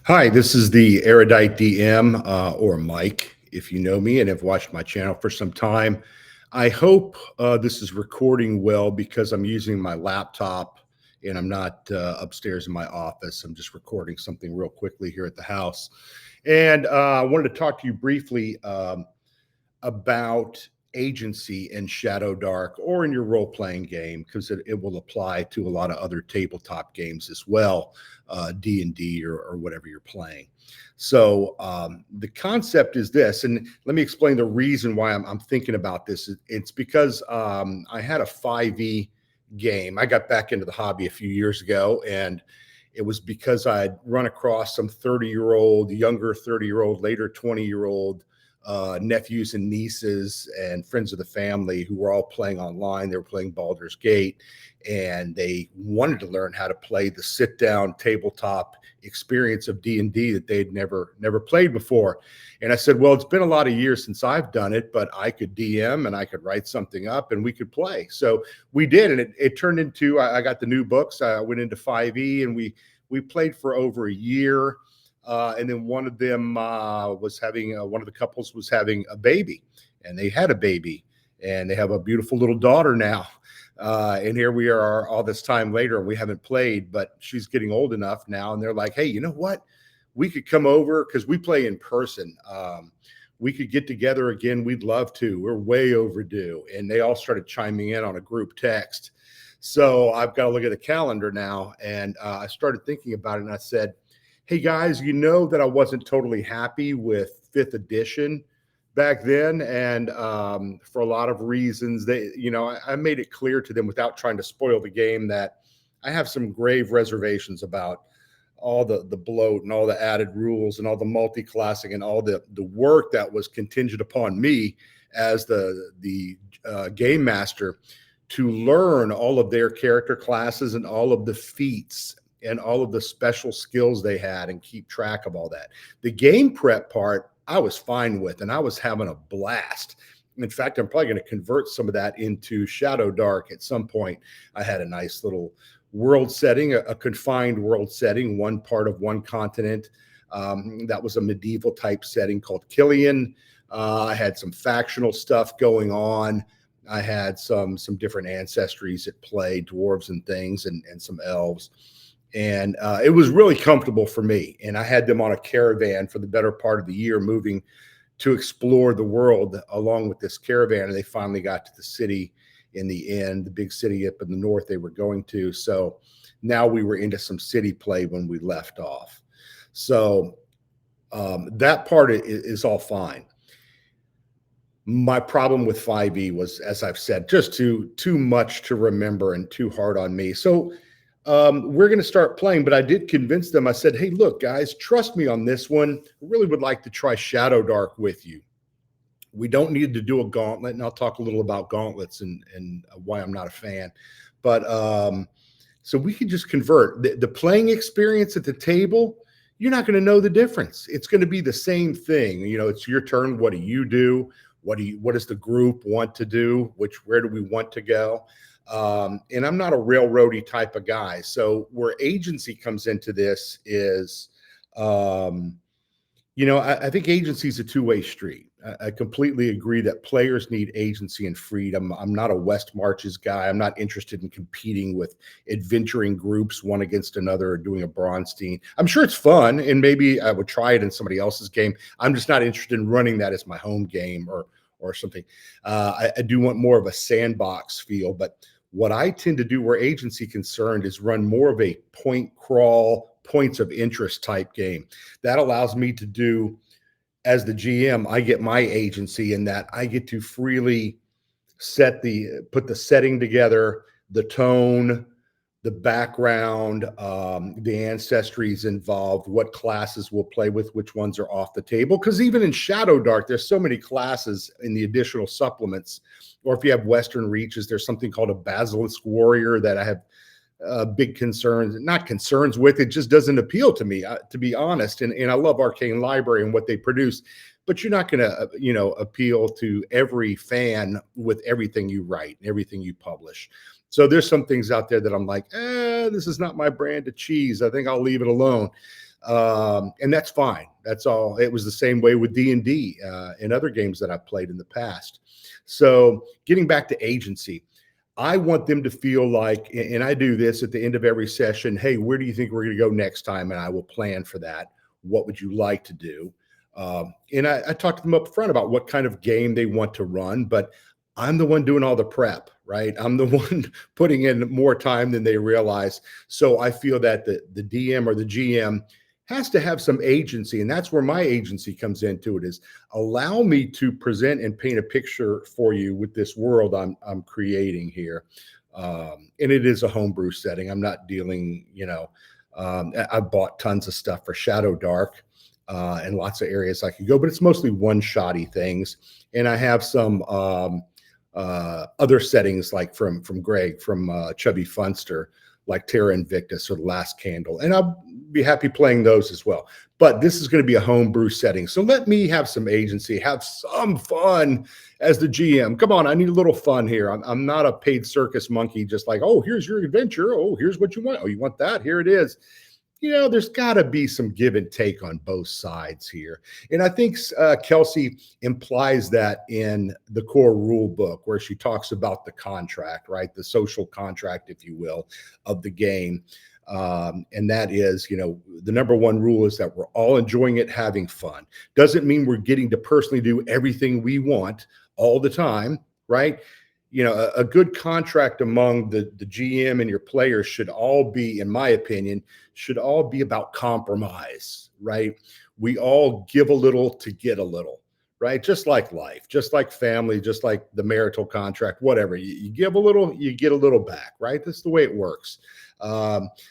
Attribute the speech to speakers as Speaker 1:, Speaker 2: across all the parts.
Speaker 1: Hi, this is the Erudite DM, or Mike, if you know me and have watched my channel for some time. I hope this is recording well because I'm using my laptop and I'm not upstairs in my office. I'm just recording something real quickly here at the house. And I wanted to talk to you briefly about agency in Shadowdark or in your role-playing game, because it will apply to a lot of other tabletop games as well, D&D or whatever you're playing. So the concept is this, and let me explain the reason why I'm thinking about this. It's because I had a 5e game. I got back into the hobby a few years ago, and it was because I'd run across some 30-year-old, younger 30-year-old, later 20-year-old nephews and nieces and friends of the family who were all playing online. They were playing Baldur's Gate, and they wanted to learn how to play the sit-down tabletop experience of D&D that they'd never played before. And I said, well, it's been a lot of years since I've done it, but I could DM and I could write something up and we could play. So we did, and it turned into, I got the new books. I went into 5e, and we played for over a year. And then one of them was having, one of the couples was having a baby, and they had a baby, and they have a beautiful little daughter now. And here we are all this time later, and we haven't played, but she's getting old enough now. And they're like, hey, you know what? We could come over because we play in person. We could get together again. We'd love to. We're way overdue. And they all started chiming in on a group text. So I've got to look at the calendar now. And I started thinking about it, and I said, hey guys, you know that I wasn't totally happy with 5th edition back then. And for a lot of reasons, I made it clear to them without trying to spoil the game that I have some grave reservations about all the bloat and all the added rules and all the multi-classing and all the work that was contingent upon me as the game master to learn all of their character classes and all of the feats and all of the special skills they had and keep track of all that. The game prep part, I was fine with, and I was having a blast. In fact, I'm probably going to convert some of that into Shadowdark at some point. I had a nice little world setting, a confined world setting, one part of one continent. That was a medieval type setting called Killian. I had some factional stuff going on. I had some different ancestries at play, dwarves and things, and some elves. And it was really comfortable for me. And I had them on a caravan for the better part of the year, moving to explore the world along with this caravan. And they finally got to the city in the end, the big city up in the north they were going to. So now we were into some city play when we left off. So that part is all fine. My problem with 5e was, as I've said, just too much to remember and too hard on me. So we're going to start playing, but I did convince them. I said, hey, look, guys, trust me on this one. I really would like to try Shadowdark with you. We don't need to do a gauntlet, and I'll talk a little about gauntlets and why I'm not a fan. But so we can just convert. The playing experience at the table, you're not going to know the difference. It's going to be the same thing. You know, it's your turn. What do you do? What does the group want to do? Where do we want to go? And I'm not a railroady type of guy. So where agency comes into this is, I think agency is a two-way street. I completely agree that players need agency and freedom. I'm not a West Marches guy. I'm not interested in competing with adventuring groups one against another or doing a Bronstein. I'm sure it's fun, and maybe I would try it in somebody else's game. I'm just not interested in running that as my home game or something. I do want more of a sandbox feel, but what I tend to do where agency concerned is run more of a point crawl, points of interest type game. That allows me to do, as the GM, I get my agency in that I get to freely put the setting together, the tone, the background, the ancestries involved, what classes we'll play with, which ones are off the table. Because even in Shadowdark, there's so many classes in the additional supplements. Or if you have Western Reaches, there's something called a Basilisk Warrior that I have big concerns, not concerns with. It just doesn't appeal to me, to be honest. And I love Arcane Library and what they produce. But you're not going to, appeal to every fan with everything you write, everything you publish. So there's some things out there that I'm like, this is not my brand of cheese. I think I'll leave it alone. And that's fine. That's all. It was the same way with D&D and other games that I've played in the past. So getting back to agency, I want them to feel like, and I do this at the end of every session, hey, where do you think we're going to go next time? And I will plan for that. What would you like to do? And I talk to them up front about what kind of game they want to run, but I'm the one doing all the prep, right? I'm the one putting in more time than they realize. So I feel that the DM or the GM has to have some agency. And that's where my agency comes into it, is allow me to present and paint a picture for you with this world I'm creating here. And it is a homebrew setting. I'm not dealing, I bought tons of stuff for Shadowdark and lots of areas I could go, but it's mostly one-shotty things. And I have some other settings like from Greg, from Chubby Funster, like Terra Invictus or The Last Candle. And I'll be happy playing those as well. But this is going to be a homebrew setting. So let me have some agency, have some fun as the GM. Come on, I need a little fun here. I'm not a paid circus monkey, just like, oh, here's your adventure. Oh, here's what you want. Oh, you want that? Here it is. There's got to be some give and take on both sides here. And I think Kelsey implies that in the core rule book, where she talks about the contract, right? The social contract, if you will, of the game. And that is, the number one rule is that we're all enjoying it, having fun. Doesn't mean we're getting to personally do everything we want all the time, right? A good contract among the GM and your players should all be, in my opinion, should all be about compromise, right? We all give a little to get a little, right? Just like life, just like family, just like the marital contract, whatever. You give a little, you get a little back, right? That's the way it works.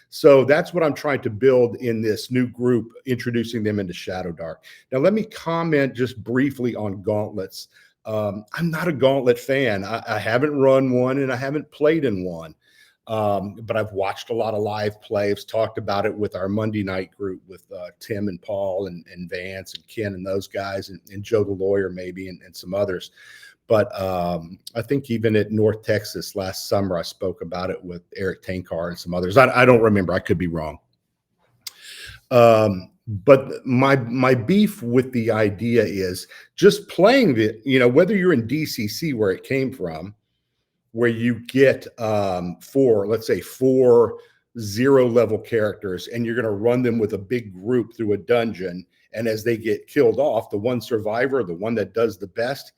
Speaker 1: So that's what I'm trying to build in this new group, introducing them into Shadowdark. Now, let me comment just briefly on gauntlets. I'm not a gauntlet fan. I haven't run one and I haven't played in one. But I've watched a lot of live plays, talked about it with our Monday night group with Tim and Paul and Vance and Ken and those guys and Joe the lawyer maybe and some others. But I think even at North Texas last summer, I spoke about it with Eric Tankar and some others. I don't remember. I could be wrong. But my beef with the idea is just playing whether you're in DCC where it came from, where you get let's say four 0-level characters, and you're going to run them with a big group through a dungeon. And as they get killed off, the one survivor, the one that does the best,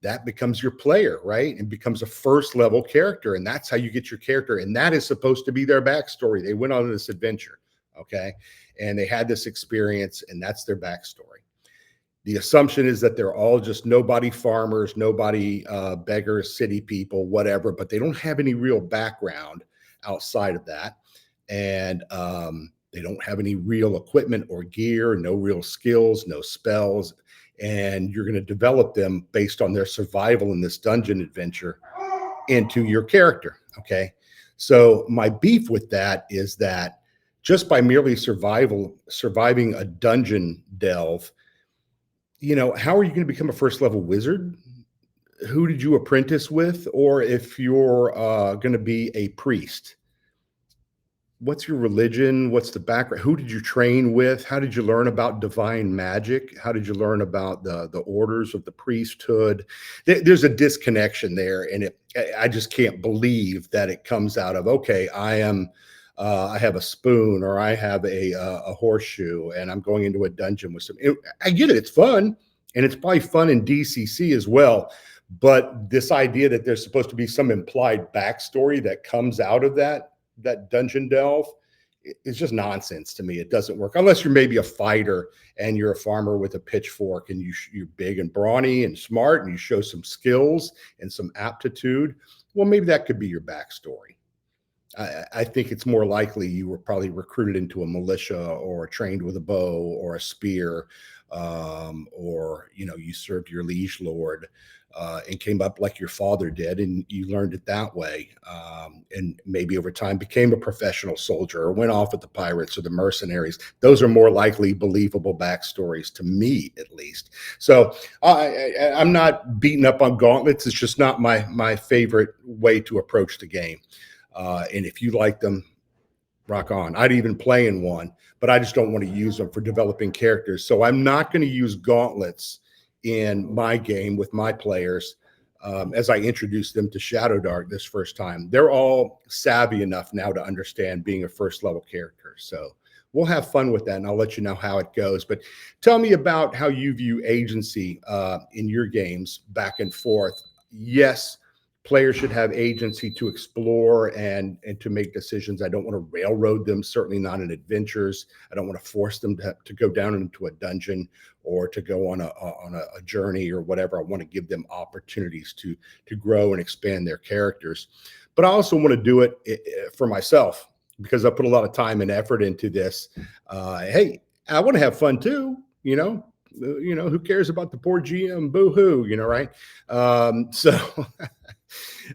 Speaker 1: that becomes your player, right? And becomes a first level character. And that's how you get your character. And that is supposed to be their backstory. They went on this adventure. Okay. And they had this experience, and that's their backstory. The assumption is that they're all just nobody farmers, nobody beggars, city people, whatever, but they don't have any real background outside of that. And they don't have any real equipment or gear, no real skills, no spells. And you're going to develop them based on their survival in this dungeon adventure into your character. Okay. So my beef with that is that just by merely surviving a dungeon delve, how are you going to become a first level wizard? Who did you apprentice with? Or if you're going to be a priest, what's your religion? What's the background? Who did you train with? How did you learn about divine magic? How did you learn about the orders of the priesthood? There's a disconnection there. And I just can't believe that it comes out of, okay, I have a spoon, or I have a horseshoe, and I'm going into a dungeon with some. I get it. It's fun, and it's probably fun in DCC as well. But this idea that there's supposed to be some implied backstory that comes out of that dungeon delve is just nonsense to me. It doesn't work unless you're maybe a fighter and you're a farmer with a pitchfork, and you're big and brawny and smart, and you show some skills and some aptitude. Well, maybe that could be your backstory. I think it's more likely you were probably recruited into a militia, or trained with a bow or a spear, or you served your liege lord and came up like your father did, and you learned it that way, and maybe over time became a professional soldier or went off with the pirates or the mercenaries. Those are more likely believable backstories to me, at least. So I'm not beating up on gauntlets. It's just not my favorite way to approach the game. And if you like them, Rock on. I'd even play in one, but I just don't want to use them for developing characters. So I'm not going to use gauntlets in my game with my players as I introduce them to Shadowdark this first time. They're all savvy enough now to understand being a first level character. So we'll have fun with that, and I'll let you know how it goes. But tell me about how you view agency in your games back and forth. Yes, players should have agency to explore and to make decisions. I don't want to railroad them, certainly not in adventures. I don't want to force them to go down into a dungeon or to go on a journey or whatever. I want to give them opportunities to grow and expand their characters. But I also want to do it for myself because I put a lot of time and effort into this. Hey, I want to have fun too, who cares about the poor GM? Boo-hoo, right? So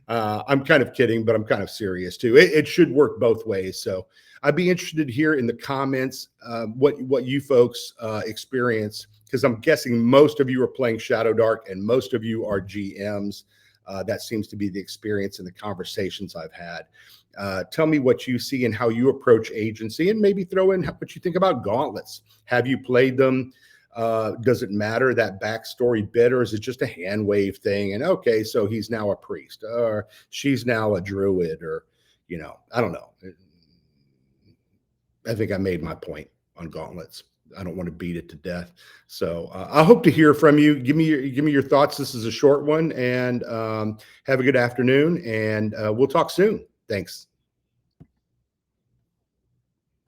Speaker 1: I'm kind of kidding, but I'm kind of serious too. It should work both ways. So I'd be interested here in the comments what you folks experience, because I'm guessing most of you are playing Shadowdark and most of you are GMs. That seems to be the experience in the conversations I've had. Tell me what you see and how you approach agency, and maybe throw in what you think about gauntlets. Have you played them? Does it matter, that backstory bit, or is it just a hand wave thing? And okay, so he's now a priest, or she's now a druid, or I don't know. I think I made my point on gauntlets. I don't want to beat it to death. So I hope to hear from you. Give me your thoughts. This is a short one, and have a good afternoon, and we'll talk soon. Thanks.